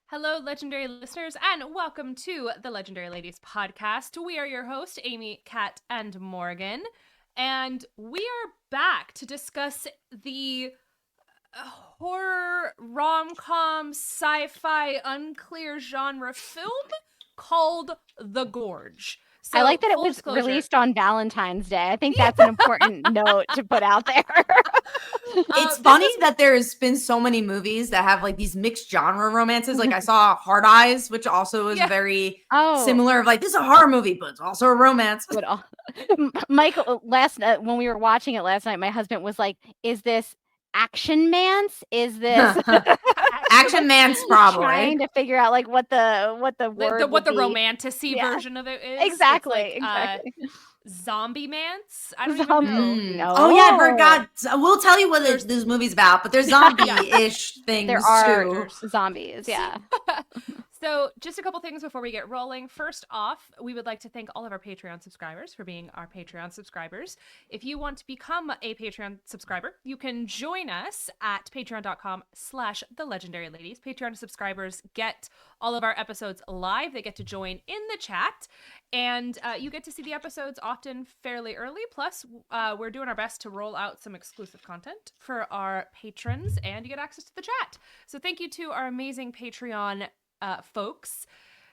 Hello, legendary listeners, and welcome to the Legendary Ladies podcast. We are your hosts, Amy, Kat, and Morgan, and we are back to discuss the horror, rom-com, sci-fi, unclear genre film called The Gorge. So, I like that it full was disclosure. released on Valentine's Day. I think that's an important note to put out there. It's funny that there's been so many movies that have like these mixed genre romances. Like I saw Hard Eyes, which also is very similar. Of like, this is a horror movie, but it's also a romance. Michael, last night when we were watching it last night, my husband was like, "Is this Action Man's? Is this Action Man's?" Probably trying to figure out like what the word what the romantic-y version of it is. Exactly. Zombie Man's? I don't even know. Oh yeah, I forgot. We'll tell you what this movie's about, but there's zombie-ish things there are too. Zombies, yeah. So just a couple things before we get rolling. First off, we would like to thank all of our Patreon subscribers for being our Patreon subscribers. If you want to become a Patreon subscriber, you can join us at patreon.com/thelegendaryladies. Patreon subscribers get all of our episodes live. They get to join in the chat, and you get to see the episodes often fairly early. Plus, we're doing our best to roll out some exclusive content for our patrons, and you get access to the chat. So thank you to our amazing Patreon folks.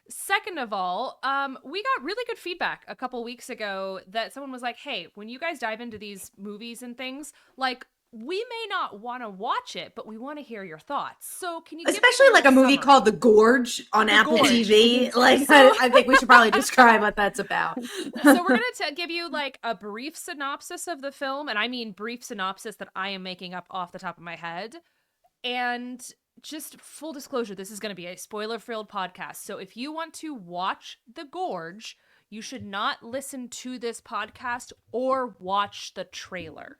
Second of all, we got really good feedback a couple weeks ago that someone was like, hey, when you guys dive into these movies and things, like, we may not want to watch it, but we want to hear your thoughts. So can you especially like a movie called The Gorge on Apple TV? Like, I think we should probably describe what that's about. So we're going to give you like a brief synopsis of the film, and I mean brief synopsis that I am making up off the top of my head. And just full disclosure, this is going to be a spoiler-filled podcast. So if you want to watch The Gorge, you should not listen to this podcast or watch the trailer.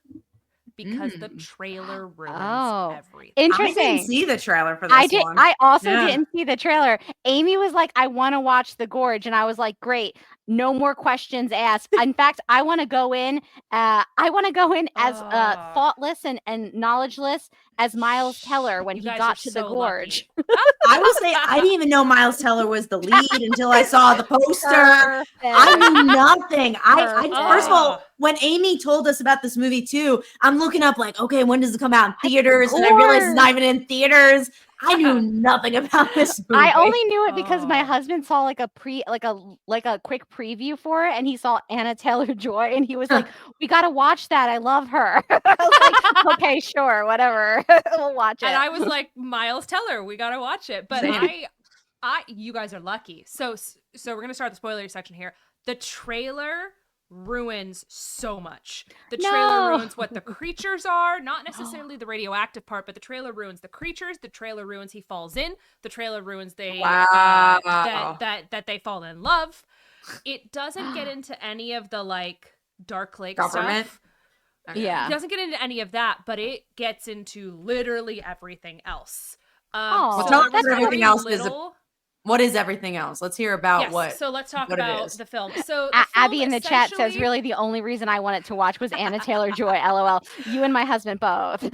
Because the trailer ruins everything. Interesting. I didn't see the trailer for this one. I also didn't see the trailer. Amy was like, I want to watch The Gorge. And I was like, great. No more questions asked. In fact, I want to go in. as thoughtless and knowledgeless as Miles Teller when he got to the Gorge. I will say I didn't even know Miles Teller was the lead until I saw the poster. Perfect. I knew nothing. I first of all, when Amy told us about this movie too, I'm looking up like, okay, when does it come out in theaters? And I realized it's not even in theaters. I knew nothing about this movie. I only knew it because my husband saw like a quick preview for it, and he saw Anya Tayor-Joy, and he was like, "We got to watch that. I love her." I was like, "Okay, sure, whatever, we'll watch it." And I was like, "Miles Teller, we got to watch it." But you guys are lucky. So we're gonna start the spoiler section here. The trailer ruins so much. The trailer ruins what the creatures are, not necessarily the radioactive part, but the trailer ruins the creatures. The trailer ruins he falls in. The trailer ruins that they fall in love. It doesn't get into any of the like Dark Lake stuff. Yeah, it doesn't get into any of that, but it gets into literally everything else. Everything else is what is everything else? Let's hear about what. So let's talk about the film. So Abby in the chat says, really the only reason I wanted to watch was Anya Tayor-Joy. LOL. You and my husband both.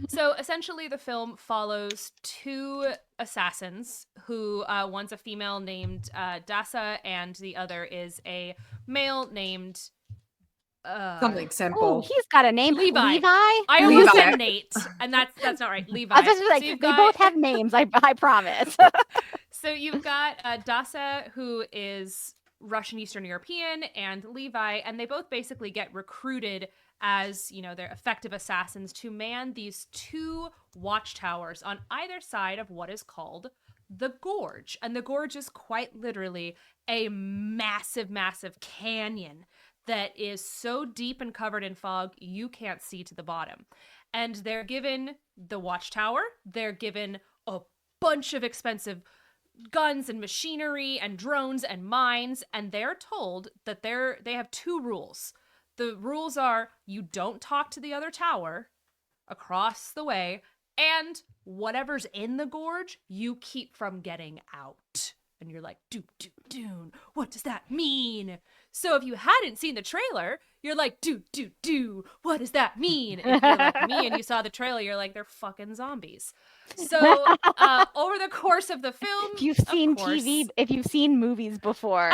So essentially the film follows two assassins who one's a female named Dasa and the other is a male named something simple. He's got a name. Levi. I almost said Nate, and that's not right. Levi. I was just like, they both have names. I promise. So you've got Dasa, who is Russian Eastern European, and Levi, and they both basically get recruited as, they're effective assassins to man these two watchtowers on either side of what is called the Gorge. And the Gorge is quite literally a massive, massive canyon that is so deep and covered in fog, you can't see to the bottom. And they're given the watchtower. They're given a bunch of expensive guns and machinery and drones and mines. And they're told that they have two rules. The rules are you don't talk to the other tower across the way, and whatever's in the gorge, you keep from getting out. And you're like, doon, what does that mean? So if you hadn't seen the trailer, you're like, what does that mean? If you're like me and you saw the trailer, you're like, they're fucking zombies. So over the course of the film, If you've seen of course, TV, if you've seen movies before,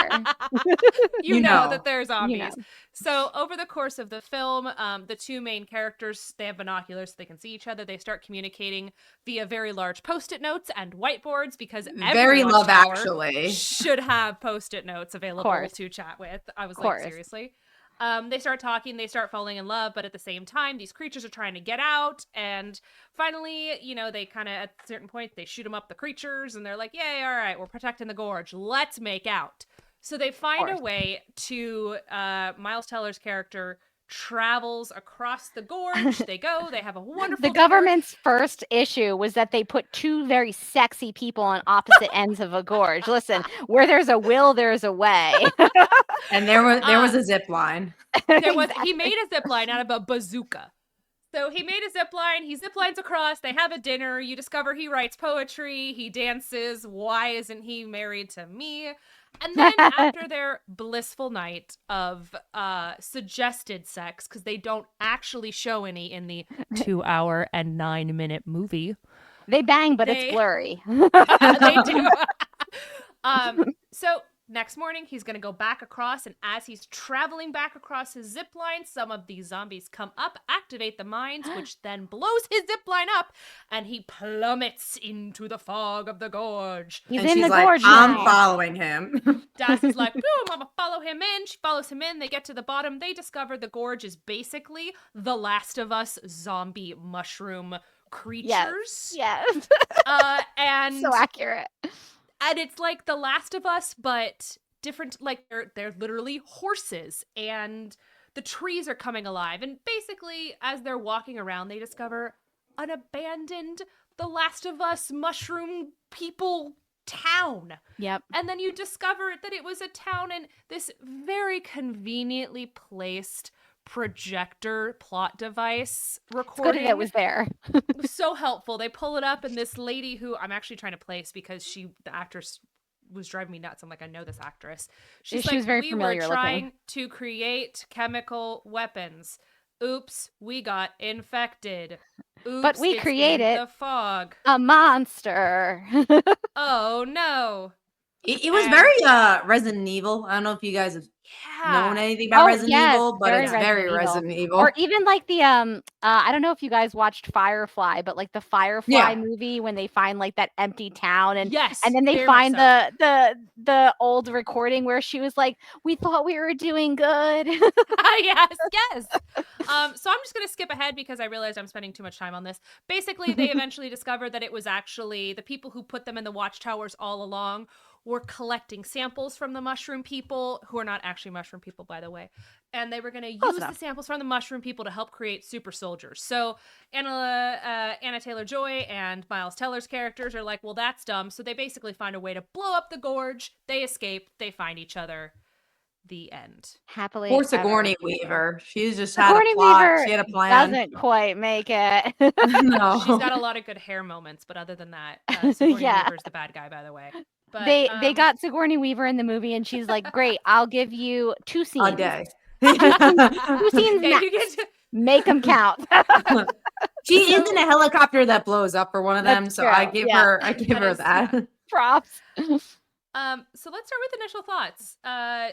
you know that they're you zombies. know. So over the course of the film, the two main characters, they have binoculars so they can see each other. They start communicating via very large Post-it notes and whiteboards because Very every Love Watchtower Actually should have Post-it notes available Course. to chat with. I was like, Course. seriously? They start talking, they start falling in love, but at the same time, these creatures are trying to get out. And finally, you know, they kind of, at a certain point, they shoot them up, the creatures, and they're like, yay, all right, we're protecting the gorge. Let's make out. So they find a way to, Miles Teller's character travels across the gorge. They go, they have a wonderful The government's first issue was that they put two very sexy people on opposite ends of a gorge. Listen, where there's a will, there's a way. and there was a zip line. He made a zip line out of a bazooka. So he made a zip line, he zip lines across, they have a dinner, you discover he writes poetry, he dances, why isn't he married to me? And then after their blissful night of suggested sex, because they don't actually show any in the 2-hour and 9-minute movie. They bang, but it's blurry. They do. So next morning, he's going to go back across, and as he's traveling back across his zip line, some of these zombies come up, activate the mines, which then blows his zip line up, and he plummets into the fog of the gorge. He's and in she's the like, gorge I'm now. following him. Das is like, boom, I'm gonna follow him in. She follows him in. They get to the bottom. They discover the gorge is basically the Last of Us zombie mushroom creatures. Yes. And so accurate. And it's like The Last of Us, but different. Like they're literally horses, and the trees are coming alive. And basically, as they're walking around, they discover an abandoned The Last of Us mushroom people town. Yep. And then you discover that it was a town in this very conveniently placed projector plot device recording. It's good that it was there. It was so helpful. They pull it up, and this lady who I'm actually trying to place because the actress was driving me nuts. I'm like, I know this actress. She was very familiar We were trying looking. to create chemical weapons. Oops, we got infected. Oops, But we it's created in the fog. a monster. Oh no. It was very Resident Evil. I don't know if you guys have known anything about Resident Evil, but it's very Resident Evil. Or even like the I don't know if you guys watched Firefly, but like the Firefly movie when they find like that empty town and then they find the old recording where she was like, we thought we were doing good. yes. So I'm just gonna skip ahead because I realized I'm spending too much time on this. Basically, they eventually discovered that it was actually the people who put them in the watchtowers all along were collecting samples from the mushroom people, who are not actually mushroom people, by the way. And they were going to use the samples from the mushroom people to help create super soldiers. So Anya Tayor-Joy and Miles Teller's characters are like, well, that's dumb. So they basically find a way to blow up the gorge. They escape. They find each other. The end. Happily. Poor Sigourney Weaver. She's just had a plot. She had a plan. Doesn't quite make it. No. She's got a lot of good hair moments, but other than that, Sigourney Weaver's the bad guy, by the way. But, they got Sigourney Weaver in the movie, and she's like, "Great, I'll give you 2 scenes. A day. 2 scenes max. Make them count." She is in a helicopter that blows up for one of them, so I give her that. Props. So let's start with initial thoughts.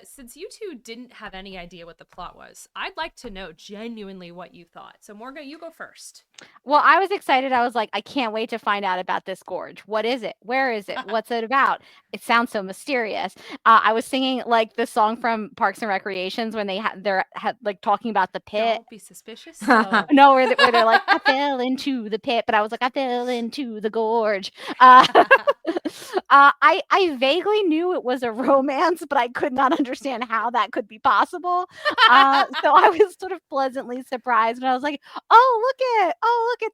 Since you two didn't have any idea what the plot was, I'd like to know genuinely what you thought. So Morgan, you go first. Well, I was excited. I was like, I can't wait to find out about this gorge. What is it? Where is it? What's it about? It sounds so mysterious. I was singing like the song from Parks and Recreations when they're like talking about the pit. Don't be suspicious. No, where they're like, I fell into the pit, but I was like, I fell into the gorge. I vaguely knew it was a romance, but I could not understand how that could be possible. So I was sort of pleasantly surprised, and I was like, oh, look at,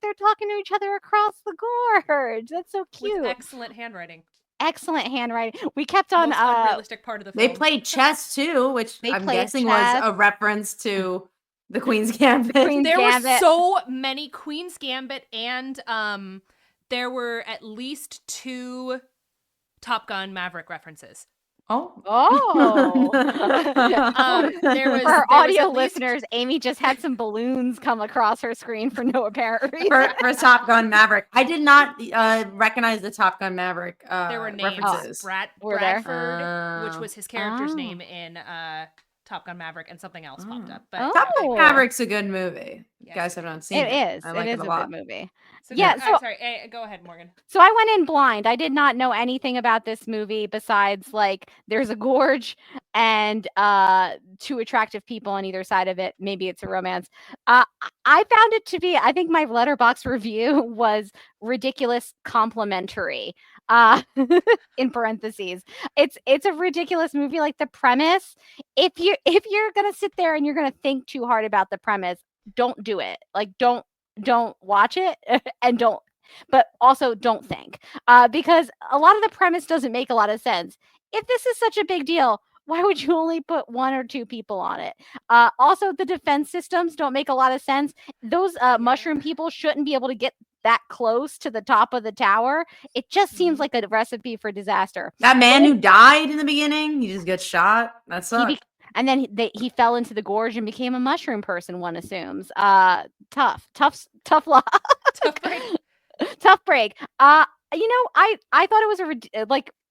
they're talking to each other across the gorge. That's so cute. With excellent handwriting. Excellent handwriting. We kept on most unrealistic part of the film. They played chess too, which I'm guessing was a reference to the Queen's Gambit. There were so many Queen's Gambit, and there were at least 2 Top Gun Maverick references. Oh. There For our was audio at least- listeners, Amy just had some balloons come across her screen for no apparent reason. for Top Gun Maverick. I did not recognize the Top Gun Maverick there were names. references. Were there? Bradford, which was his character's Oh. name in Top Gun Maverick, and something else popped up. But Top Gun Oh. Maverick's a good movie. You Yes, guys it have not seen it. It is. I like it it is a a lot. good movie. So Yeah, go, sorry, go ahead, Morgan. So I went in blind. I did not know anything about this movie besides like there's a gorge and two attractive people on either side of it. Maybe it's a romance. I found it to be, I think my letterbox review was ridiculous complimentary. In parentheses. It's a ridiculous movie. Like the premise, if you're gonna sit there and you're gonna think too hard about the premise, don't do it. Like don't watch it and don't, but also don't think, because a lot of the premise doesn't make a lot of sense. If this is such a big deal, why would you only put one or two people on it? Also, the defense systems don't make a lot of sense. Those mushroom people shouldn't be able to get that close to the top of the tower. It just seems like a recipe for disaster. That man who died in the beginning, he just gets shot. That sucks. And then he fell into the gorge and became a mushroom person, one assumes. Tough luck. Tough break. Tough break. I thought it was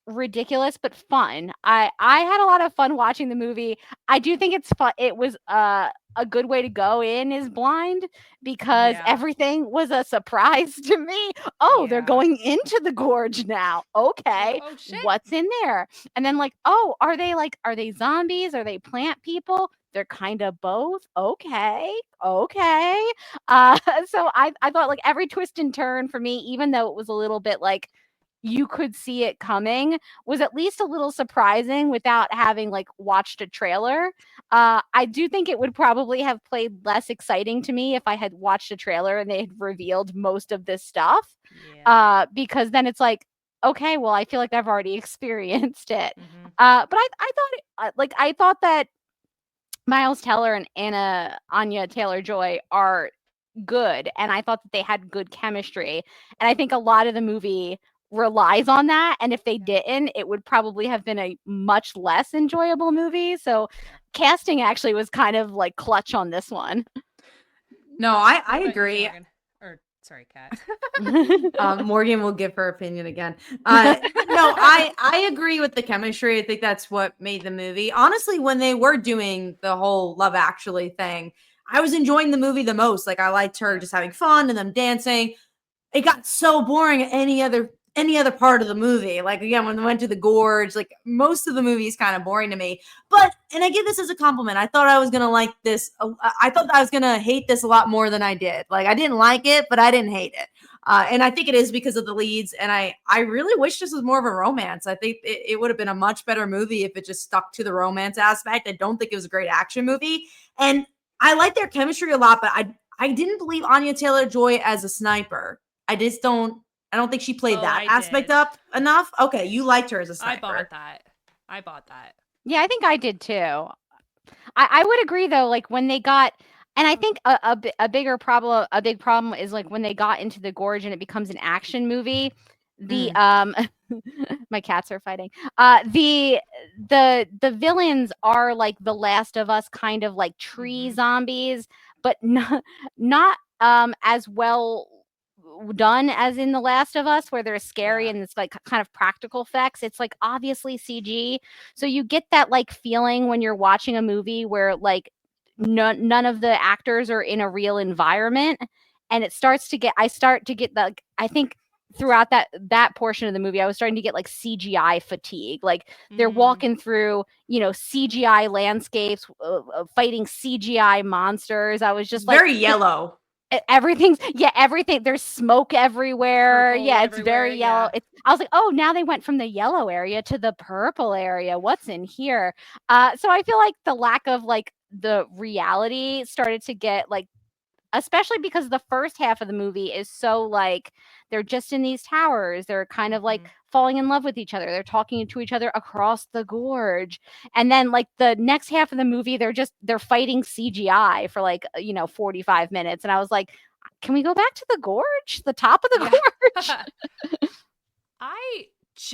ridiculous but fun. I had a lot of fun watching the movie. I do think it's fun. It was a good way to go in is blind, because everything was a surprise to me. Oh, they're going into the gorge now. Okay. Oh shit. What's in there? And then oh, are they zombies? Are they plant people? They're kind of both. Okay. So I thought every twist and turn for me, even though it was a little bit you could see it coming, was at least a little surprising without having watched a trailer. I do think it would probably have played less exciting to me if I had watched a trailer and they had revealed most of this stuff. Because then it's okay, well, I feel like I've already experienced it. But I thought that Miles Teller and Anya Tayor-Joy are good, and I thought that they had good chemistry. And I think a lot of the movie relies on that, and if they didn't, it would probably have been a much less enjoyable movie. So casting actually was kind of clutch on this one. No, I agree. Sorry, Kat. Morgan will give her opinion again. No, I agree with the chemistry. I think that's what made the movie. Honestly, when they were doing the whole Love Actually thing, I was enjoying the movie the most. I liked her just having fun and them dancing. It got so boring at any other part of the movie. Again, when they went to the gorge, most of the movie is kind of boring to me. And I give this as a compliment. I thought I was gonna like this. I thought I was gonna hate this a lot more than I did. I didn't like it, but I didn't hate it. And I think it is because of the leads. And I really wish this was more of a romance. I think it would have been a much better movie if it just stuck to the romance aspect. I don't think it was a great action movie. And I like their chemistry a lot, but I didn't believe Anya Tayor-Joy as a sniper. I don't think she played that aspect up enough. Okay, you liked her as a sniper. I bought that. Yeah, I think I did too. I would agree though, when they got, and I think a big problem is when they got into the gorge and it becomes an action movie. The my cats are fighting. The villains are The Last of Us, kind of tree zombies, but not as well done as in The Last of Us, where they're scary and it's kind of practical effects. It's obviously CG, so you get that feeling when you're watching a movie where none of the actors are in a real environment, and I start to get I think throughout that portion of the movie I was starting to get CGI fatigue. They're walking through CGI landscapes, fighting CGI monsters. I was just very yellow. Everything. There's smoke everywhere. Purple it's everywhere, very yellow. I was oh, now they went from the yellow area to the purple area. What's in here? So I feel the lack of the reality started to get especially because the first half of the movie is so they're just in these towers. They're kind of falling in love with each other. They're talking to each other across the gorge. And then the next half of the movie, they're fighting CGI for 45 minutes. And I was can we go back to the gorge? The top of the gorge? I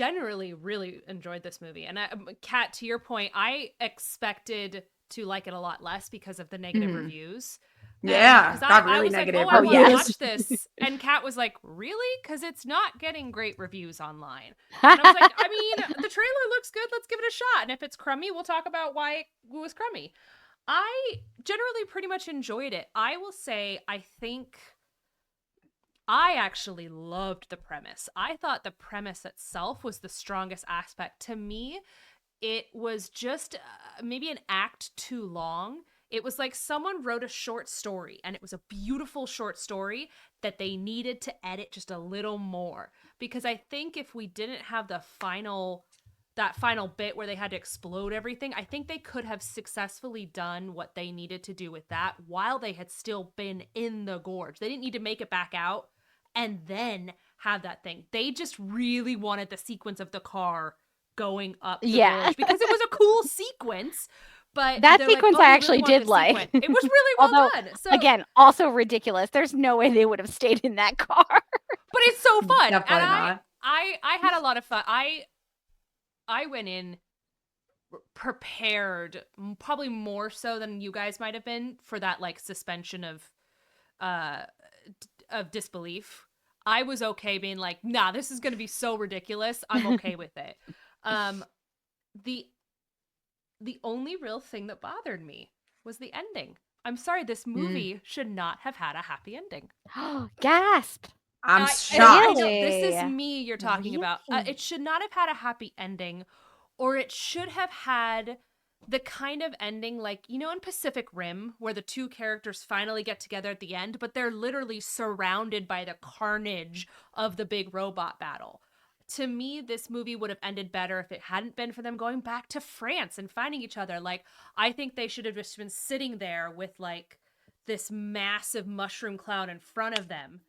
generally really enjoyed this movie. And Kat, to your point, I expected to like it a lot less because of the negative reviews. Yeah, got really I was negative like, oh, I want to reviews. watch this. And Kat was like, really? Because it's not getting great reviews online. And I was like, I mean, the trailer looks good. Let's give it a shot. And if it's crummy, we'll talk about why it was crummy. I generally pretty much enjoyed it. I will say, I think I actually loved the premise. I thought the premise itself was the strongest aspect. To me, it was just maybe an act too long. It was like someone wrote a short story, and it was a beautiful short story that they needed to edit just a little more. Because I think if we didn't have that final bit where they had to explode everything, I think they could have successfully done what they needed to do with that while they had still been in the gorge. They didn't need to make it back out and then have that thing. They just really wanted the sequence of the car going up the gorge because it was a cool sequence. But that sequence I actually did like. It was really well done. So again, also ridiculous. There's no way they would have stayed in that car. But it's so fun. Definitely and not. I had a lot of fun. I went in prepared, probably more so than you guys might have been, for that like suspension of disbelief. I was okay being like, nah, this is going to be so ridiculous. I'm okay with it. The only real thing that bothered me was the ending. I'm sorry, this movie should not have had a happy ending. Gasp. I'm shocked. Really? This is me you're talking about. It should not have had a happy ending, or it should have had the kind of ending like, you know, in Pacific Rim, where the two characters finally get together at the end, but they're literally surrounded by the carnage of the big robot battle. To me, this movie would have ended better if it hadn't been for them going back to France and finding each other. Like, I think they should have just been sitting there with, like, this massive mushroom cloud in front of them.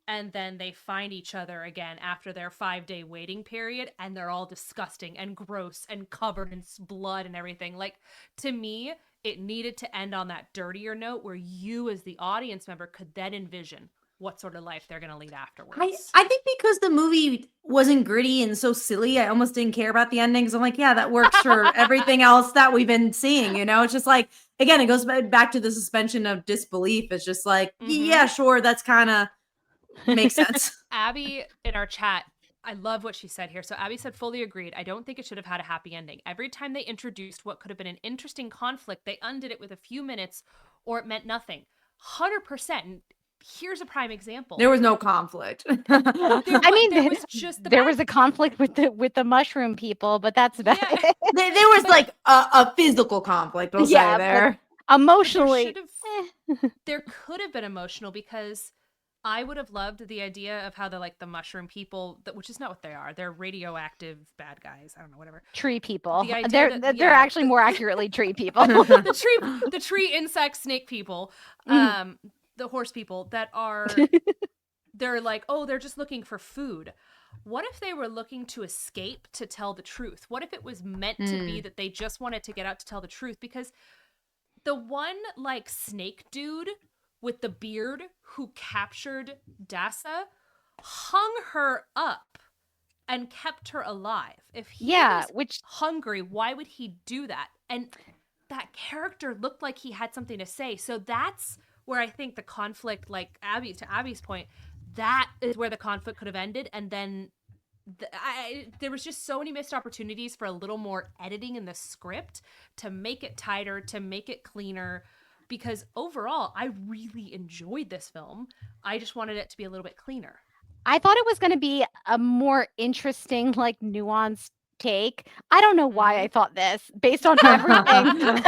And then they find each other again after their 5-day waiting period. And they're all disgusting and gross and covered in blood and everything. Like, to me, it needed to end on that dirtier note where you as the audience member could then envision what sort of life they're going to lead afterwards. I think because the movie wasn't gritty and so silly, I almost didn't care about the endings. I'm like, yeah, that works for everything else that we've been seeing, you know? It's just like, again, it goes back to the suspension of disbelief. It's just like, yeah, sure, that's kind of makes sense. Abby in our chat, I love what she said here. So Abby said, fully agreed. I don't think it should have had a happy ending. Every time they introduced what could have been an interesting conflict, they undid it with a few minutes or it meant nothing. 100%. Here's a prime example. There was no conflict. There was a conflict with the mushroom people, but that's about it. There was like a physical conflict, we'll say there. Emotionally. There could have been emotional because I would have loved the idea of how the mushroom people, which is not what they are. They're radioactive bad guys. I don't know, whatever. Tree people. They're actually more accurately tree people. the tree insect snake people. The horse people that are, they're like, oh, they're just looking for food. What if they were looking to escape to tell the truth? What if it was meant to be that they just wanted to get out to tell the truth? Because the one like snake dude with the beard who captured Dasa hung her up and kept her alive. If he was hungry, why would he do that? And that character looked like he had something to say. So that's where I think the conflict, like to Abby's point, that is where the conflict could have ended. And then there was just so many missed opportunities for a little more editing in the script to make it tighter, to make it cleaner. Because overall, I really enjoyed this film. I just wanted it to be a little bit cleaner. I thought it was going to be a more interesting, like, nuanced take. I don't know why I thought this based on everything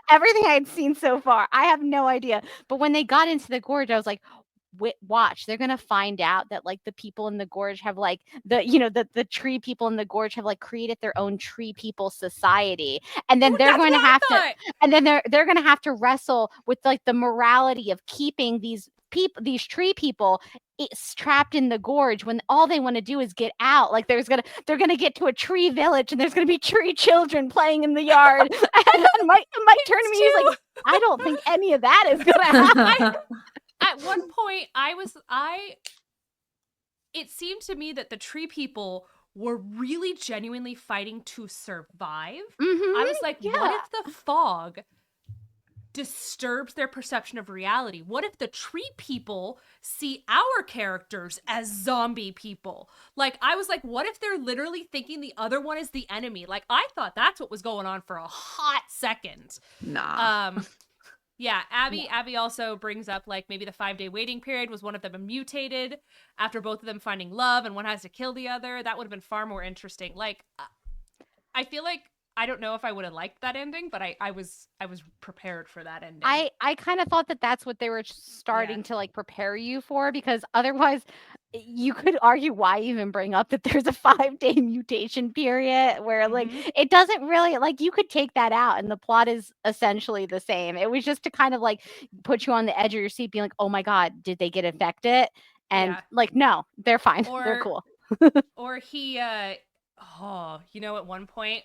everything I'd seen so far. I have no idea. But when they got into the gorge, I was like, watch, they're gonna find out that like the people in the gorge have like the tree people in the gorge have like created their own tree people society, and then they're going to have to, and then they're going to have to wrestle with like the morality of keeping these tree people trapped in the gorge when all they want to do is get out. Like they're gonna get to a tree village and there's gonna be tree children playing in the yard. And then Mike turned to me, he's like, I don't think any of that is gonna happen. At one point, it seemed to me that the tree people were really genuinely fighting to survive. Mm-hmm. I was like, Yeah. what if the fog disturbs their perception of reality? What if the tree people see our characters as zombie people? Like, I was like, what if they're literally thinking the other one is the enemy? Like, I thought that's what was going on for a hot second. Nah. Yeah, Abby also brings up, like, maybe the 5-day waiting period was one of them mutated after both of them finding love and one has to kill the other. That would have been far more interesting. Like, I feel like, I don't know if I would have liked that ending, but I was prepared for that ending. I kind of thought that that's what they were starting to like prepare you for, because otherwise you could argue why even bring up that there's a 5-day mutation period where like it doesn't really, like, you could take that out and the plot is essentially the same. It was just to kind of like put you on the edge of your seat being like, oh my God, did they get infected? And like, no, they're fine. They're cool. Or he, at one point,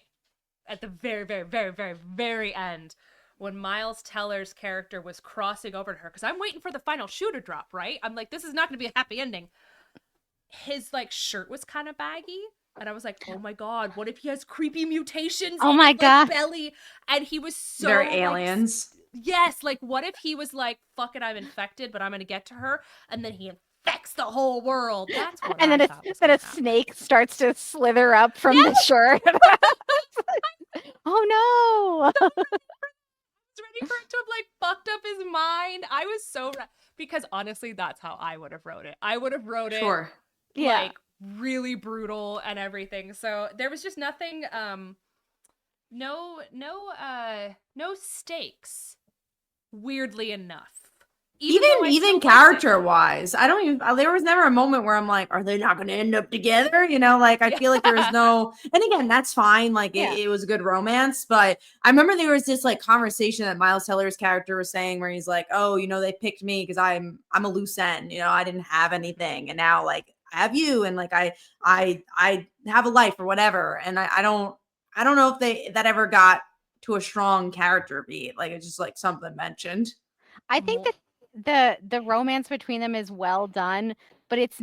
at the very, very, very, very, very end, when Miles Teller's character was crossing over to her, because I'm waiting for the final shoe to drop, right? I'm like, this is not going to be a happy ending. His, like, shirt was kind of baggy, and I was like, oh my God, what if he has creepy mutations in his like, belly? And he was so... They're aliens. Yes, like, what if he was like, fuck it, I'm infected, but I'm going to get to her, and then he infects the whole world. That's what and I then thought. Then a snake starts to slither up from the shirt. Oh no! It's ready for it to have like fucked up his mind. I was so because honestly, that's how I would have wrote it. I would have wrote it like really brutal and everything. So there was just nothing. No stakes. Weirdly enough. Even character wise, I don't even, there was never a moment where I'm like, are they not going to end up together? You know, like, I feel like there was no, and again, that's fine. Like it was a good romance, but I remember there was this like conversation that Miles Teller's character was saying where he's like, oh, you know, they picked me because I'm a loose end, you know, I didn't have anything. And now like I have you. And like, I have a life or whatever. And I don't know if that ever got to a strong character beat. Like it's just like something mentioned. I think that the romance between them is well done, but it was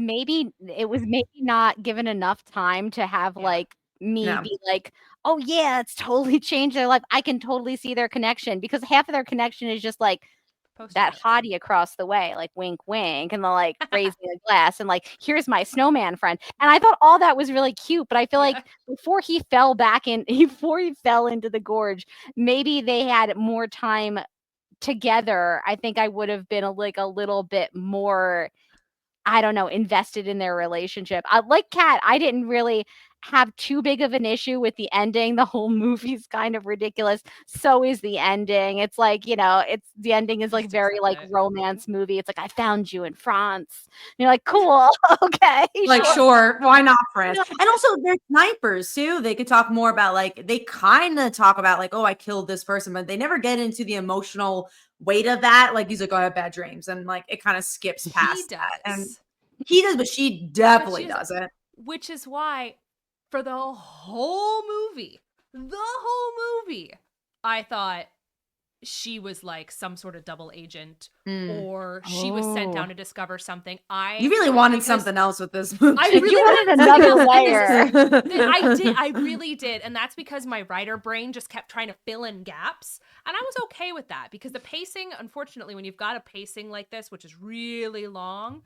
maybe not given enough time to have like me be like, oh yeah, it's totally changed their life. I can totally see their connection, because half of their connection is just like that hottie across the way, like wink wink, and the like raising a glass and like, here's my snowman friend. And I thought all that was really cute, but I feel like before he fell into the gorge, maybe they had more time together. I think I would have been a little bit more, I don't know, invested in their relationship. Like Kat, I didn't really have too big of an issue with the ending. The whole movie's kind of ridiculous. So is the ending. It's like, you know, the ending is like very like romance movie. It's like, I found you in France. And you're like, cool, okay. Like, sure, why not France? And also they're snipers too. They could talk more about like, they kind of talk about like, oh, I killed this person, but they never get into the emotional weight of that. Like he's like, oh, I have bad dreams. And like, it kind of skips past that. And he does, but she definitely doesn't. Which is why for the whole movie, I thought she was like some sort of double agent or she was sent down to discover something. You really wanted something else with this movie. I really wanted another layer. I really did. And that's because my writer brain just kept trying to fill in gaps. And I was okay with that because the pacing, unfortunately, when you've got a pacing like this, which is really long,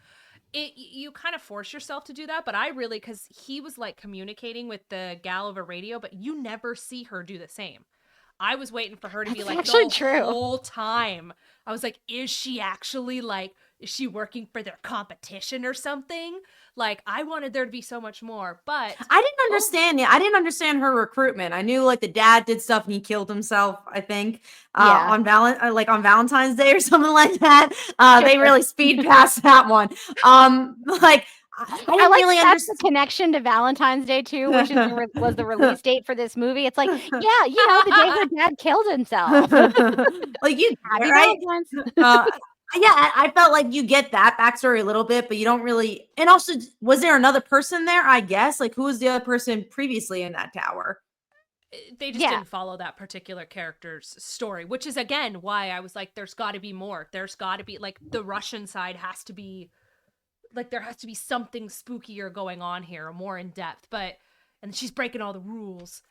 you kind of force yourself to do that. But I really, because he was like communicating with the gal over radio, but you never see her do the same. I was waiting for her to be like the whole time. I was like, is she actually like, is she working for their competition or something? Like, I wanted there to be so much more, but I didn't understand. I didn't understand her recruitment. I knew like the dad did stuff and he killed himself, I think, on Valentine's Day or something like that. They really speed past that one. Like, I didn't really understand the connection to Valentine's Day too, which was the release date for this movie. It's like, yeah, you know, the day her dad killed himself. Like, you right? Yeah, I felt like you get that backstory a little bit, but you don't really. And also, was there another person there? I guess, like, who was the other person previously in that tower? They just didn't follow that particular character's story, which is again why I was like, there's got to be more. There's got to be like the Russian side has to be. Like, there has to be something spookier going on here, more in depth. But and she's breaking all the rules.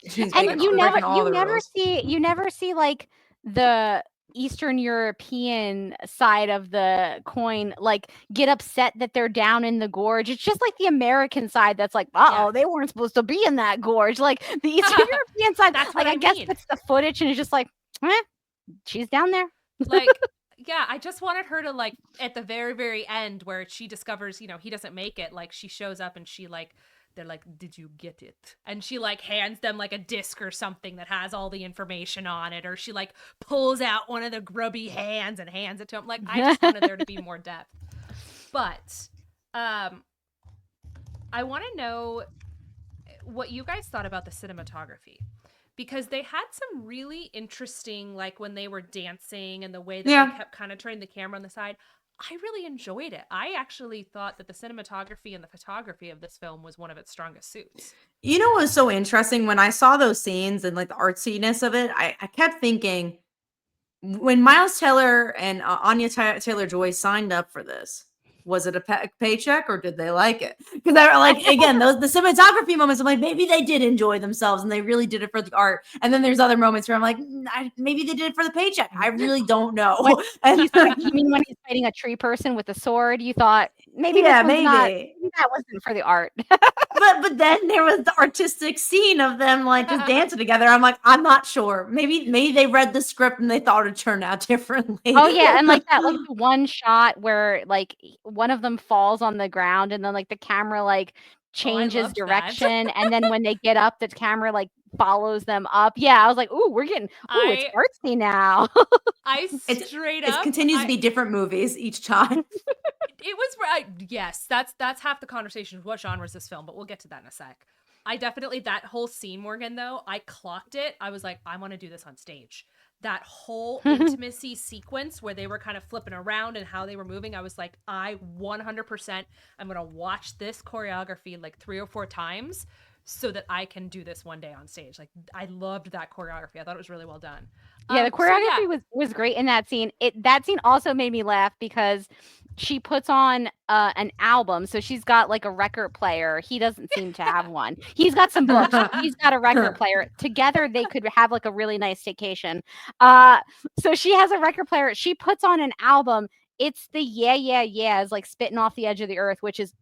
She's And breaking you breaking all the never rules. see like the Eastern European side of the coin like get upset that they're down in the gorge. It's just like the American side that's like, Yeah. they weren't supposed to be in that gorge. Like the Eastern European side, That's like what I guess mean. it's the footage and it's just like, she's down there. Like, yeah, I just wanted her to like at the very, very end where she discovers, you know, he doesn't make it. Like she shows up and she like, they're like, did you get it? And she like hands them like a disc or something that has all the information on it, or she like pulls out one of the grubby hands and hands it to him. Like I just wanted there to be more depth. But I want to know what you guys thought about the cinematography, because they had some really interesting, like when they were dancing and the way that they kept kind of turning the camera on the side. I really enjoyed it. I actually thought that the cinematography and the photography of this film was one of its strongest suits. You know what was so interesting? When I saw those scenes and like the artsiness of it, I kept thinking, when Miles Teller and Anya Taylor-Joy signed up for this, was it a paycheck or did they like it? Because I like, again, the cinematography moments, I'm like, maybe they did enjoy themselves and they really did it for the art. And then there's other moments where I'm like, maybe they did it for the paycheck. I really don't know. And You mean when he's fighting a tree person with a sword, you thought maybe yeah, maybe maybe that wasn't for the art. but then there was the artistic scene of them like just dancing together. I'm like, I'm not sure. Maybe they read the script and they thought it'd turn out differently. Oh yeah, and like that, like the one shot where like one of them falls on the ground and then like the camera like changes direction and then when they get up the camera like follows them up. Yeah, I was like, ooh, it's artsy now. It continues to be different movies each time. It was right. Yes, that's half the conversation of what genre is this film, but we'll get to that in a sec. I definitely, that whole scene, Morgan, though, I clocked it. I was like, I want to do this on stage. That whole intimacy sequence where they were kind of flipping around and how they were moving, I was like, I 100% I'm going to watch this choreography like 3 or 4 times so that I can do this one day on stage. Like, I loved that choreography. I thought it was really well done. Yeah, the choreography was great in that scene. That scene also made me laugh because she puts on an album. So she's got like a record player. He doesn't seem to have one. He's got some books. He's got a record player. Together they could have like a really nice staycation. So she has a record player. She puts on an album. It's the Yeah Yeah Yeahs, like Spitting Off the Edge of the Earth, which is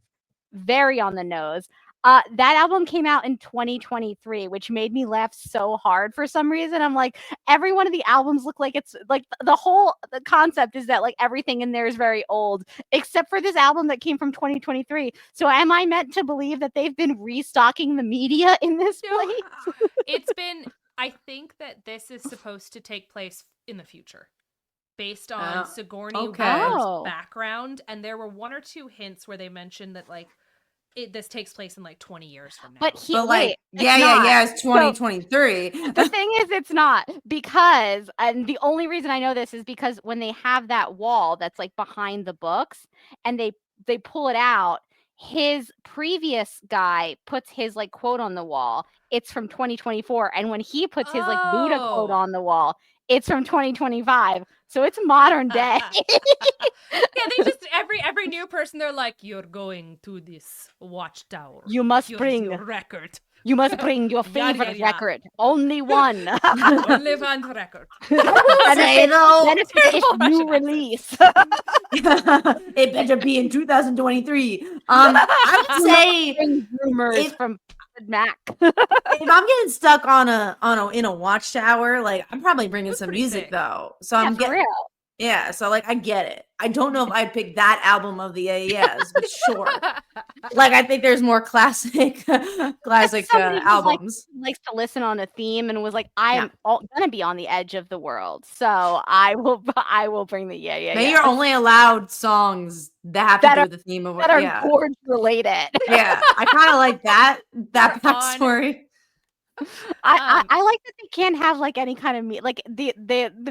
very on the nose. That album came out in 2023, which made me laugh so hard for some reason. I'm like, every one of the albums look like it's like the concept is that like everything in there is very old, except for this album that came from 2023. So am I meant to believe that they've been restocking the media in this place? It's been, I think that this is supposed to take place in the future, based on Sigourney Weaver's background. And there were 1 or 2 hints where they mentioned that like, this takes place in like 20 years from now. But it's 2023. So, the thing is, it's not, because, and the only reason I know this is because when they have that wall that's like behind the books and they pull it out, his previous guy puts his like quote on the wall. It's from 2024. And when he puts his like Buddha quote on the wall, it's from 2025. So it's modern day. Yeah, they just every new person, they're like, you're going to this watchtower. You must bring your record. You must bring your favorite record. Only one. Only one record. Benefit new release. It better be in 2023. I would say rumors from Mac. If I'm getting stuck in a watchtower, like I'm probably bringing some music though. So I'm getting so like I get it. I don't know if I'd pick that album of the AES, but sure. Like I think there's more classic albums. Likes to listen on a theme and was like, I'm gonna be on the edge of the world, so I will bring the Maybe you're only allowed songs that have to do with the theme of that are Gorge related. Yeah, I kind of like that backstory. I like that they can't have like any kind of like the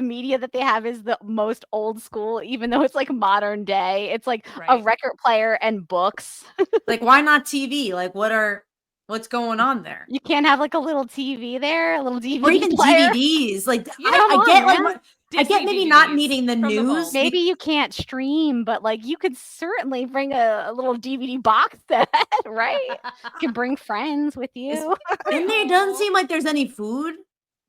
media that they have is the most old school, even though it's like modern day. It's like a record player and books. Like, why not TV? Like, what's going on there? You can't have like a little TV there, a little DVD or even player. DVDs. Like, I get like I get maybe not needing the news. Maybe you can't stream, but like you could certainly bring a little DVD box set, right? You can bring friends with you. And it doesn't seem like there's any food.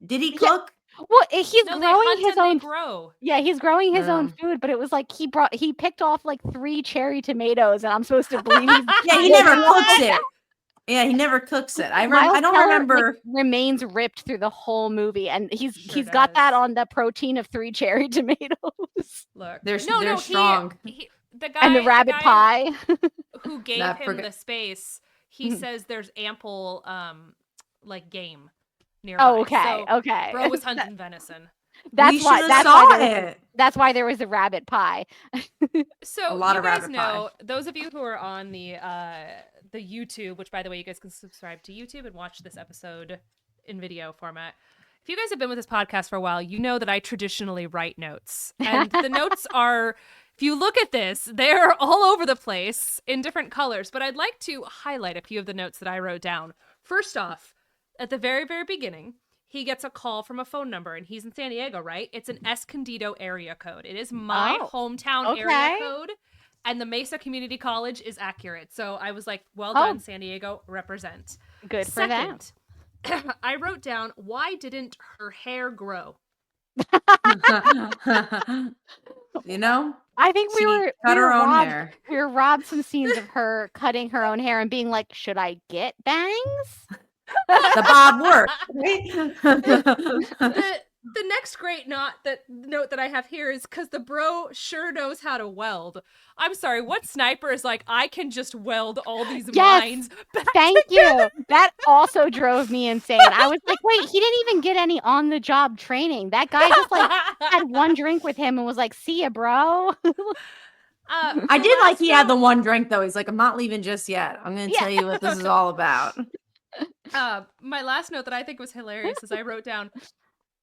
Did he cook? Well, he's growing his own. Grow. Yeah, he's growing his own food, but it was like he picked off like 3 cherry tomatoes, and I'm supposed to believe he's he never cooks it. Yeah, he never cooks it. I don't remember. Like, remains ripped through the whole movie, and he's got that on the protein of 3 cherry tomatoes. Look, they're strong. The guy and the rabbit pie who gave him the space. He says there's ample like game nearby. Oh, okay, so okay. Bro was hunting venison. That's why there was the rabbit pie. So a lot you of guys rabbit know, pie. those of you who are on the YouTube, which by the way, you guys can subscribe to YouTube and watch this episode in video format. If you guys have been with this podcast for a while, you know that I traditionally write notes. And the notes are, if you look at this, they're all over the place in different colors. But I'd like to highlight a few of the notes that I wrote down. First off, at the very, very beginning, he gets a call from a phone number, and he's in San Diego, right? It's an Escondido area code. It is my hometown area code, and the Mesa Community College is accurate. So I was like, well done, San Diego, represent. Good for them. I wrote down, why didn't her hair grow? You know? I think we were robbed some scenes of her cutting her own hair and being like, should I get bangs? The Bob work. The next great note that I have here is because the bro sure knows how to weld. I'm sorry, what sniper is like, I can just weld all these mines back Thank together? you. That also drove me insane. I was like, wait, he didn't even get any on-the-job training. That guy just like had one drink with him and was like, see ya, bro. I did like he had the one drink though. He's like, I'm not leaving just yet. I'm going to tell you what this is all about. My last note that I think was hilarious is I wrote down,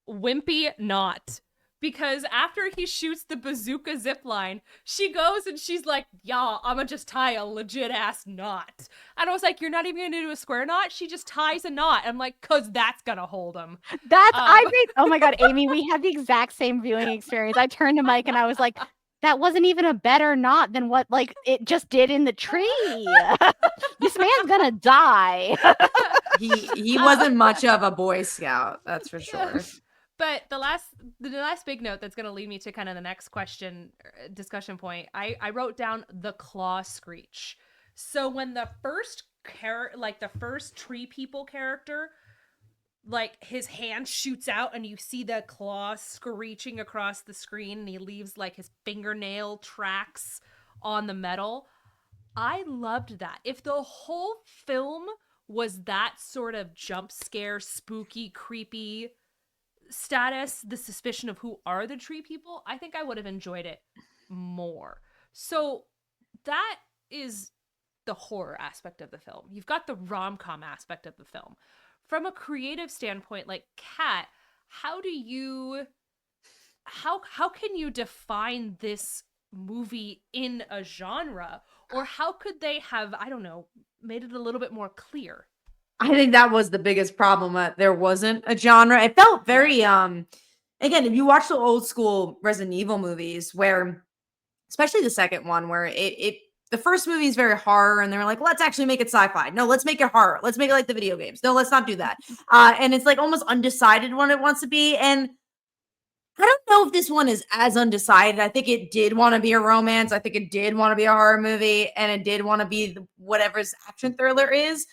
wimpy not. Because after he shoots the bazooka zip line, she goes and she's like, yeah, I'm gonna just tie a legit ass knot. And I was like, you're not even gonna do a square knot? She just ties a knot. I'm like, cause that's gonna hold him. Oh my God, Amy, we had the exact same viewing experience. I turned to Mike and I was like, that wasn't even a better knot than what like it just did in the tree. This man's gonna die. He wasn't much of a Boy Scout, that's for sure. But the last big note that's going to lead me to kind of the next discussion point, I wrote down the claw screech. So when the first tree people character, like his hand shoots out and you see the claw screeching across the screen and he leaves like his fingernail tracks on the metal. I loved that. If the whole film was that sort of jump scare, spooky, creepy status, the suspicion of who are the tree people, I think I would have enjoyed it more. So that is the horror aspect of the film. You've got the rom-com aspect of the film. From a creative standpoint, like Kat, how can you define this movie in a genre? Or how could they have, I don't know, made it a little bit more clear? I think that was the biggest problem, that there wasn't a genre. It felt very, again, if you watch the old school Resident Evil movies, where, especially the second one, where the first movie is very horror, and they're like, let's actually make it sci-fi. No, let's make it horror. Let's make it like the video games. No, let's not do that. And it's like almost undecided what it wants to be. And I don't know if this one is as undecided. I think it did want to be a romance. I think it did want to be a horror movie, and it did want to be whatever his action thriller is.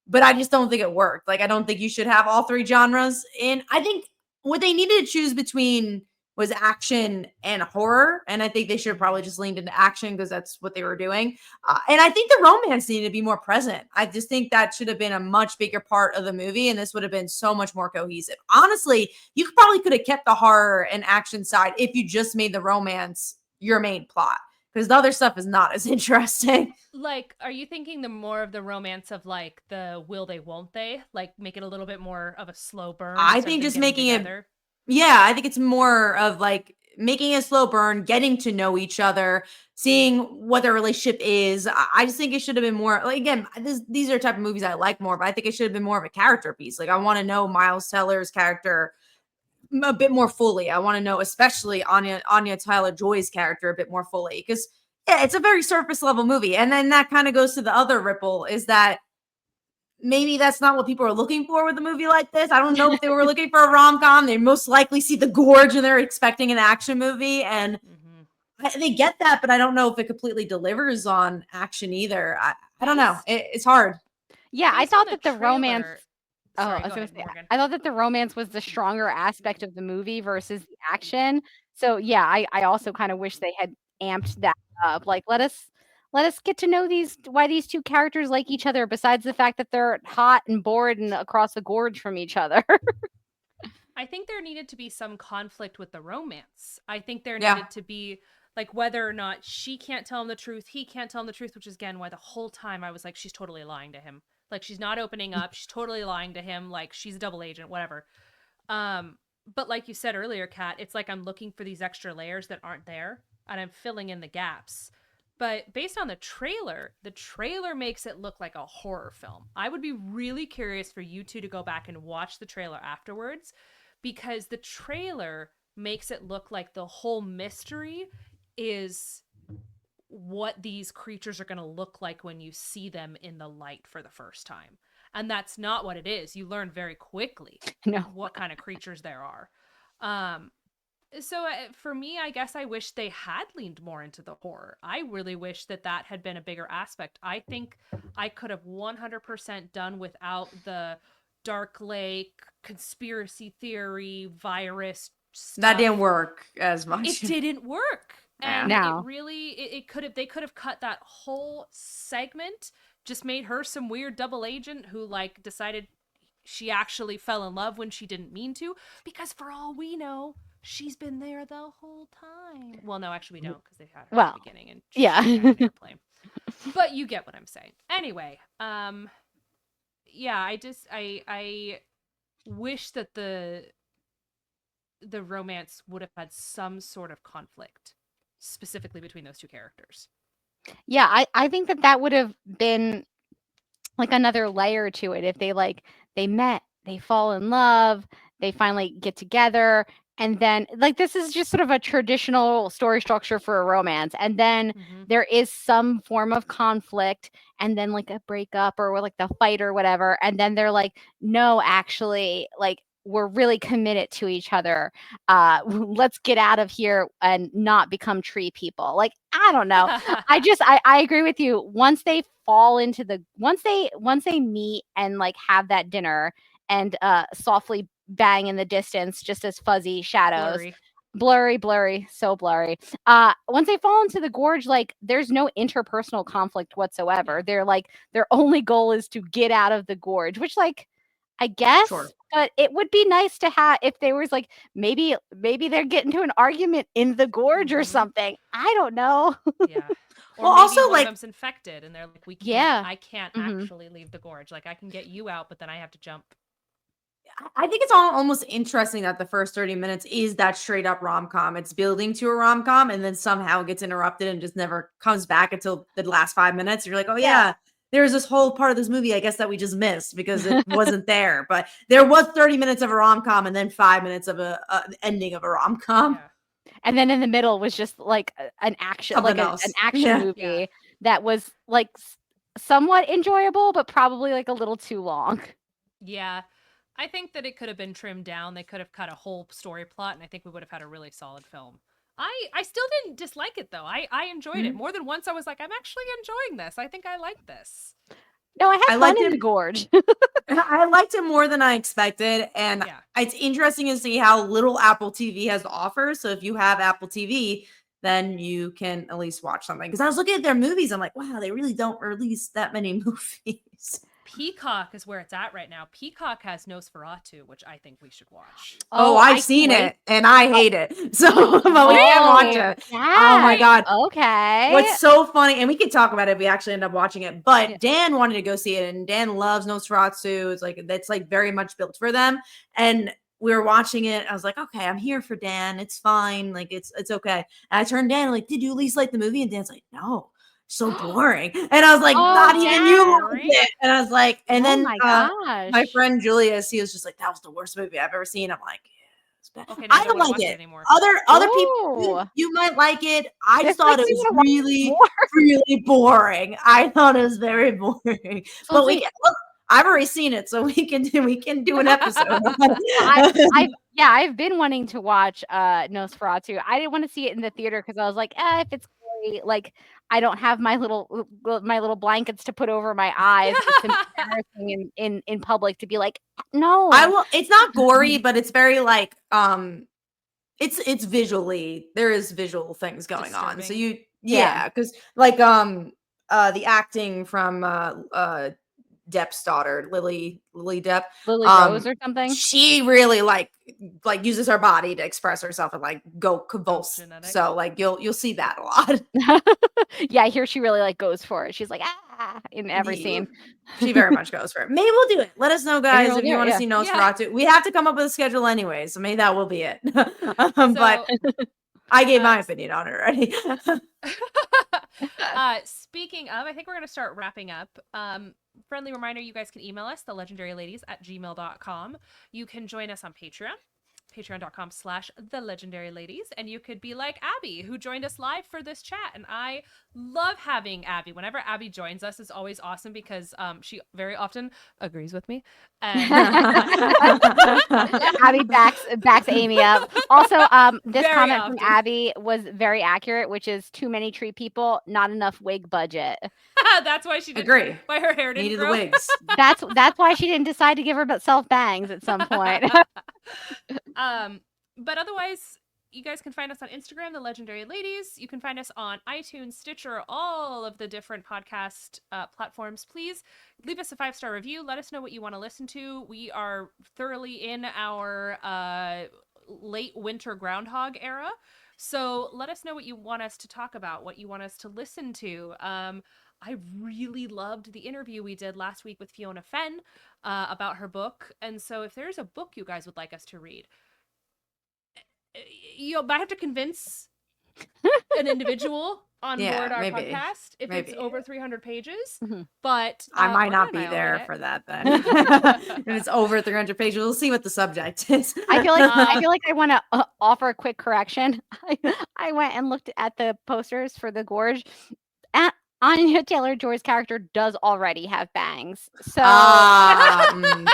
But I just don't think it worked. Like, I don't think you should have all 3 genres in. I think what they needed to choose between was action and horror. And I think they should have probably just leaned into action because that's what they were doing. And I think the romance needed to be more present. I just think that should have been a much bigger part of the movie. And this would have been so much more cohesive. Honestly, you probably could have kept the horror and action side if you just made the romance your main plot. Because the other stuff is not as interesting. Like, are you thinking the more of the romance of like the will they, won't they? Like, make it a little bit more of a slow burn? I think just making it. Yeah, I think it's more of like making a slow burn, getting to know each other, seeing what their relationship is. I just think it should have been more. Like, again, these are the type of movies I like more, but I think it should have been more of a character piece. Like, I want to know Miles Teller's character a bit more fully. I want to know, especially Anya Taylor-Joy's character a bit more fully, because yeah, it's a very surface level movie. And then that kind of goes to the other ripple, is that maybe that's not what people are looking for with a movie like this. I don't know if they were looking for a rom-com. They most likely see The Gorge and they're expecting an action movie, and they get that, but I don't know if it completely delivers on action either. I don't know. It's hard. Yeah, I thought that the romance. Sorry, I was go gonna ahead, say, Morgan. I thought that the romance was the stronger aspect of the movie versus the action. So yeah, I also kind of wish they had amped that up. Like, let us get to know why these two characters like each other, besides the fact that they're hot and bored and across the gorge from each other. I think there needed to be some conflict with the romance. I think there needed to be, like, whether or not she can't tell him the truth, he can't tell him the truth, which is, again, why the whole time I was like, she's totally lying to him. Like, she's not opening up. She's totally lying to him. Like, she's a double agent, whatever. But like you said earlier, Kat, it's like I'm looking for these extra layers that aren't there, and I'm filling in the gaps. But based on the trailer makes it look like a horror film. I would be really curious for you two to go back and watch the trailer afterwards, because the trailer makes it look like the whole mystery is what these creatures are going to look like when you see them in the light for the first time. And that's not what it is. You learn very quickly what kind of creatures there are. So for me, I guess I wish they had leaned more into the horror. I really wish that had been a bigger aspect. I think I could have 100% done without the Dark Lake conspiracy theory virus stuff. That didn't work as much. It didn't work. And No. it really, they could have cut that whole segment, just made her some weird double agent who like decided she actually fell in love when she didn't mean to, because for all we know, she's been there the whole time. Well, no, actually we don't, because they had her at the beginning and she got an airplane. But you get what I'm saying. Anyway, yeah, I wish that the romance would have had some sort of conflict, specifically between those two characters. Yeah, I think that would have been like another layer to it if they met, they fall in love, they finally get together, and then like this is just sort of a traditional story structure for a romance, and then there is some form of conflict, and then like a breakup or like the fight or whatever, and then they're like, no, actually, like we're really committed to each other. Let's get out of here and not become tree people. Like, I don't know. I agree with you. Once they fall into once they meet and like have that dinner and softly bang in the distance just as fuzzy shadows. Blurry, so blurry. Once they fall into the gorge, like there's no interpersonal conflict whatsoever. They're like, their only goal is to get out of the gorge, which like I guess, but it would be nice to have if there was like maybe they're getting to an argument in the gorge or something. I don't know. Yeah. Or well, maybe also one of them's infected and they're like, we can't, I can't actually leave the gorge. Like I can get you out, but then I have to jump. I think it's almost interesting that the first 30 minutes is that straight up rom-com. It's building to a rom-com and then somehow gets interrupted and just never comes back until the last 5 minutes. You're like, oh yeah. There's this whole part of this movie, I guess, that we just missed because it wasn't there. But there was 30 minutes of a rom-com and then 5 minutes of a ending of a rom-com. Yeah. And then in the middle was just like an action, Something like an action movie that was like somewhat enjoyable, but probably like a little too long. Yeah. I think that it could have been trimmed down. They could have cut a whole story plot, and I think we would have had a really solid film. I still didn't dislike it, though. I enjoyed it. More than once, I was like, I'm actually enjoying this. I think I like this. No, I had fun in the gorge. I liked it more than I expected, and it's interesting to see how little Apple TV has to offer. So if you have Apple TV, then you can at least watch something. Because I was looking at their movies, I'm like, wow, they really don't release that many movies. Peacock is where it's at right now. Peacock has Nosferatu, which I think we should watch. Oh, I've seen it and I hate it. So but we can watch it. Oh my God. Okay. What's so funny, and we can talk about it if we actually end up watching it, but Dan wanted to go see it and Dan loves Nosferatu. It's like that's like very much built for them. And we were watching it. I was like, okay, I'm here for Dan. It's fine. Like it's okay. And I turned Dan like, did you at least like the movie? And Dan's like, no. So boring. And I was like, not even you liked it. And I was like, and then my friend Julius, he was just like, that was the worst movie I've ever seen. I'm like, Okay, now I don't like watch it. anymore. Other people, you might like it. I just thought it was really, more. really boring. I thought it was very boring. So But we can look. I've already seen it, so we can do an episode. I've been wanting to watch Nosferatu. I didn't want to see it in the theater because I was like, if it's gory, like I don't have my little blankets to put over my eyes. It's embarrassing in public to be like, no. It's not gory, but it's very like it's visually, there is visual things going on. So because like the acting from Depp's daughter, Lily Depp, Lily Rose or something. she really like uses her body to express herself and like go convulse. So like you'll see that a lot. Yeah, I hear she really like goes for it. She's like in every scene. She very much goes for it. Maybe we'll do it. Let us know, guys, if you want to see Nosferatu. We have to come up with a schedule anyway, so maybe that will be it. But I gave my opinion on it already. Speaking of, I think we're going to start wrapping up. Friendly reminder, you guys can email us, thelegendaryladies@gmail.com. You can join us on Patreon, patreon.com/thelegendaryladies, and you could be like Abby, who joined us live for this chat. And I love having Abby. Whenever Abby joins us, it's always awesome because she very often agrees with me. And Abby backs Amy up. Also, this comment from Abby was very accurate, which is too many tree people, not enough wig budget. That's why she didn't agree. Why her hair didn't grow. The wigs. That's why she didn't decide to give herself bangs at some point. But otherwise, you guys can find us on Instagram, The Legendary Ladies. You can find us on iTunes, Stitcher, all of the different podcast platforms. Please leave us a 5-star review. Let us know what you want to listen to. We are thoroughly in our late winter groundhog era. So let us know what you want us to talk about, what you want us to listen to. I really loved the interview we did last week with Fiona Fenn about her book. And so if there's a book you guys would like us to read, you might have to convince an individible on board our podcast if it's over 300 pages. But I might not be there for that then. If it's over 300 pages, we'll see what the subject is. I feel like I want to offer a quick correction. I went and looked at the posters for the Gorge. Anya Tayor-Joy's character does already have bangs, so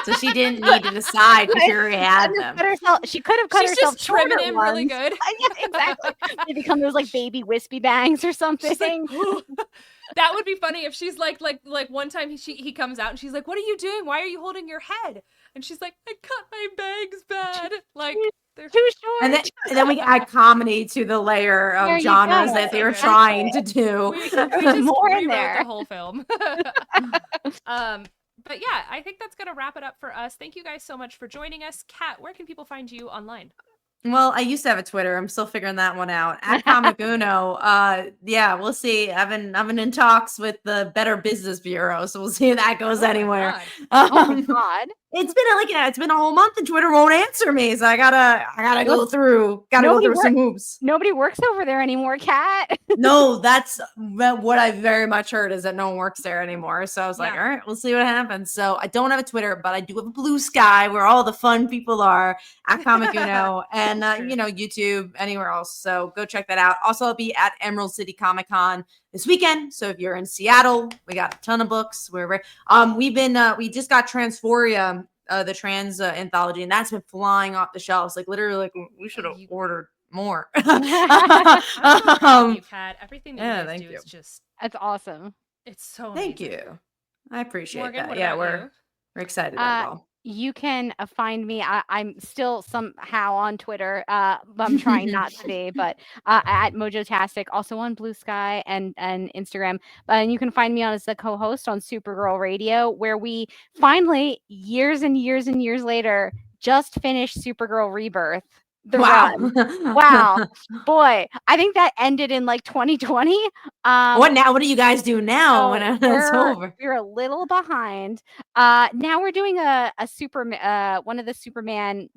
so she didn't need to decide because she already had them. She could have cut herself just trimming him really good. Yeah, exactly. They become those like baby wispy bangs or something. Like, that would be funny if she's like one time he comes out and she's like, "What are you doing? Why are you holding your head?" And she's like, "I cut my bangs bad." Like. They're too short. And then we add comedy to the layer of genres that they were trying to do. We just more in there. The whole film. But yeah, I think that's gonna wrap it up for us. Thank you guys so much for joining us. Kat, where can people find you online? Well, I used to have a Twitter. I'm still figuring that one out. At Comic Uno. Yeah, we'll see. I've been in talks with the Better Business Bureau, so we'll see if that goes anywhere. Oh my God. It's been a whole month and Twitter won't answer me, so I gotta go through some hoops. Nobody works over there anymore, Kat. No, that's what I very much heard, is that no one works there anymore. So I was like, all right, we'll see what happens. So I don't have a Twitter, but I do have a Blue Sky where all the fun people are, at Comic Uno, and YouTube, anywhere else. So go check that out. Also, I'll be at Emerald City Comic Con this weekend. So if you're in Seattle, we got a ton of books. We just got Transphoria, the trans anthology, and that's been flying off the shelves. Like literally, like we should have ordered more. You, Kat. Everything that you guys do is just, that's awesome. It's so amazing. Thank you. I appreciate Morgan, that. Yeah, we're excited as well. You can find me. I'm still somehow on Twitter. I'm trying not to be, but at Mojotastic, also on Blue Sky and Instagram. And you can find me as the co-host on Supergirl Radio, where we finally, years and years and years later, just finished Supergirl Rebirth. Run. Wow. Boy, I think that ended in like 2020. What now? What do you guys do now when it's over? We're a little behind. Now we're doing a one of the Superman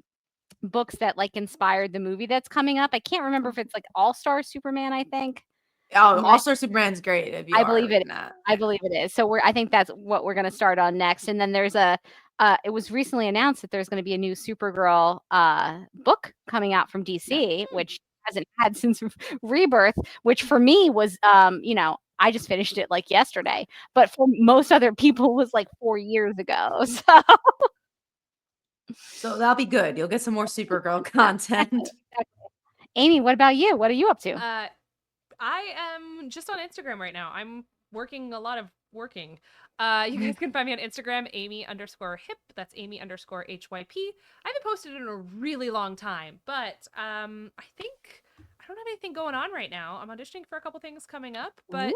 books that like inspired the movie that's coming up. I can't remember if it's like All-Star Superman, I think. Oh, All-Star Superman's great. I believe it. I believe it is. So I think that's what we're going to start on next. And then there's a it was recently announced that there's going to be a new Supergirl book coming out from DC, which hasn't had since Rebirth, which for me was, I just finished it like yesterday, but for most other people was like 4 years ago. So that'll be good. You'll get some more Supergirl content. Amy, what about you? What are you up to? I am just on Instagram right now. I'm working a lot of working. You guys can find me on Instagram, Amy_hip. That's Amy_HYP. I haven't posted in a really long time, but I think I don't have anything going on right now. I'm auditioning for a couple things coming up, but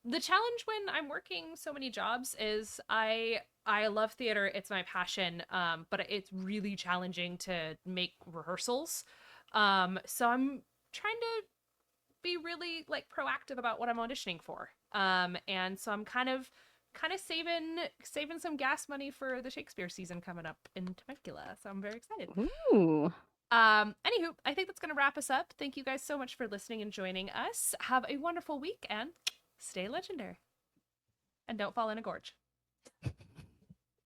the challenge when I'm working so many jobs is I love theater. It's my passion, but it's really challenging to make rehearsals. So I'm trying to be really like proactive about what I'm auditioning for. And so I'm kind of saving some gas money for the Shakespeare season coming up in Temecula. So I'm very excited. Ooh. Anywho, I think that's gonna wrap us up. Thank you guys so much for listening and joining us. Have a wonderful week and stay legendary. And don't fall in a gorge.